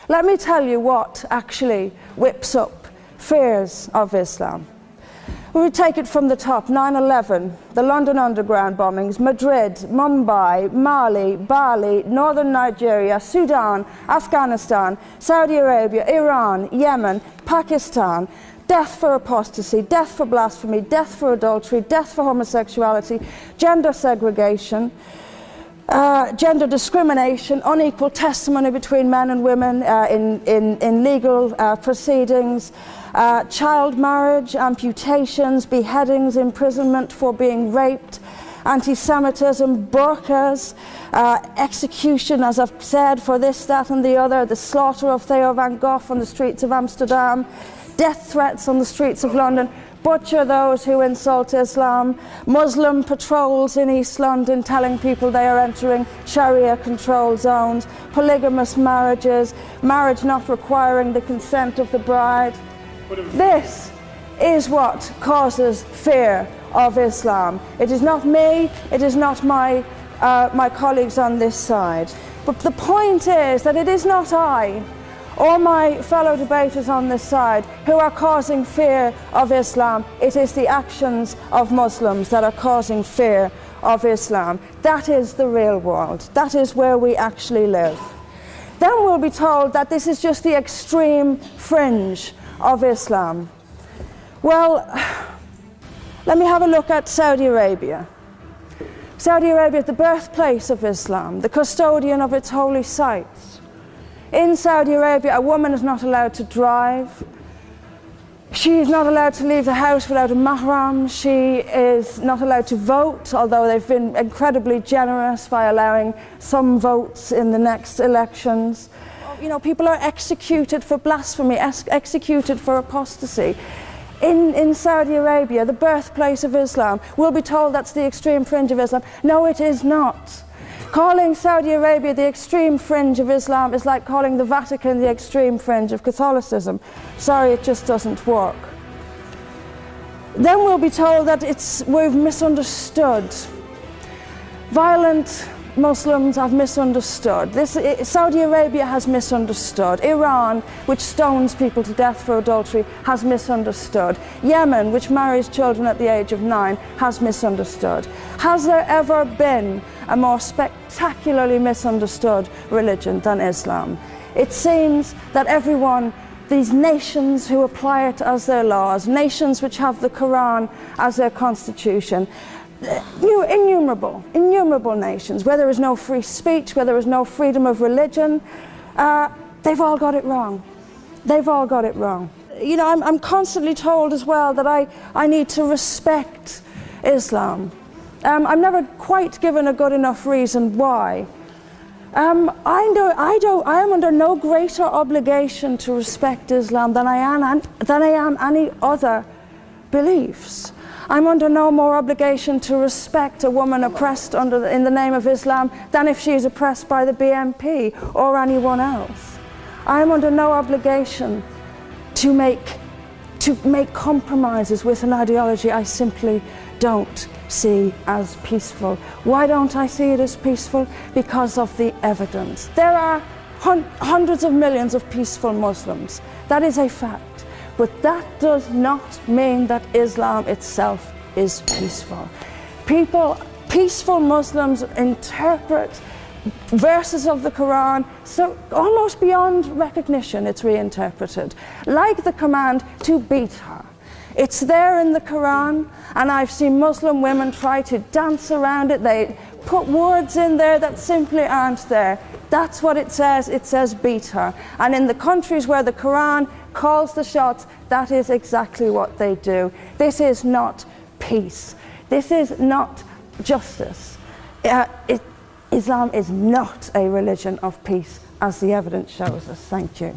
Let me tell you what actually whips up fears of Islam. We would take it from the top: 9/11, the London Underground bombings, Madrid, Mumbai, Mali, Bali, northern Nigeria, Sudan, Afghanistan, Saudi Arabia, Iran, Yemen, Pakistan, death for apostasy, death for blasphemy, death for adultery, death for homosexuality, gender segregation, gender discrimination, unequal testimony between men and women in legal proceedings, child marriage, amputations, beheadings, imprisonment for being raped, anti-Semitism, burqas, execution, as I've said, for this, that and the other, the slaughter of Theo van Gogh on the streets of Amsterdam, death threats on the streets of London, butcher those who insult Islam, Muslim patrols in East London telling people they are entering Sharia-controlled zones, polygamous marriages, marriage not requiring the consent of the bride. This is what causes fear of Islam. It is not me, it is not my colleagues on this side. But the point is that it is not I or my fellow debaters on this side who are causing fear of Islam. It is the actions of Muslims that are causing fear of Islam. That is the real world. That is where we actually live. Then we'll be told that this is just the extreme fringe of Islam. Well, let me have a look at Saudi Arabia. Saudi Arabia is the birthplace of Islam, the custodian of its holy sites. In Saudi Arabia, a woman is not allowed to drive. She is not allowed to leave the house without a mahram. She is not allowed to vote, although they've been incredibly generous by allowing some votes in the next elections. You know, people are executed for blasphemy, executed for apostasy. In Saudi Arabia, the birthplace of Islam, we'll be told that's the extreme fringe of Islam. No, it is not. Calling Saudi Arabia the extreme fringe of Islam is like calling the Vatican the extreme fringe of Catholicism. Sorry, it just doesn't work. Then we'll be told that we've misunderstood. Violent Muslims have misunderstood. Saudi Arabia has misunderstood. Iran, which stones people to death for adultery, has misunderstood. Yemen, which marries children at the age of 9, has misunderstood. Has there ever been a more spectacularly misunderstood religion than Islam? It seems that everyone, these nations who apply it as their laws, nations which have the Quran as their constitution, innumerable nations, where there is no free speech, where there is no freedom of religion, they've all got it wrong. They've all got it wrong. You know, I'm constantly told as well that I need to respect Islam. I'm never quite given a good enough reason why. I am under no greater obligation to respect Islam than I am any other beliefs. I'm under no more obligation to respect a woman oppressed in the name of Islam than if she is oppressed by the BNP or anyone else. I am under no obligation to make compromises with an ideology I simply don't see as peaceful. Why don't I see it as peaceful? Because of the evidence. There are hundreds of millions of peaceful Muslims. That is a fact. But that does not mean that Islam itself is peaceful. Peaceful Muslims interpret verses of the Quran so almost beyond recognition. It's reinterpreted, like the command to beat her. It's there in the Quran, and I've seen Muslim women try to dance around it. They put words in there that simply aren't there. That's what it says. It says beat her. And in the countries where the Quran calls the shots, that is exactly what they do. This is not peace. This is not justice. Islam is not a religion of peace, as the evidence shows us. Thank you.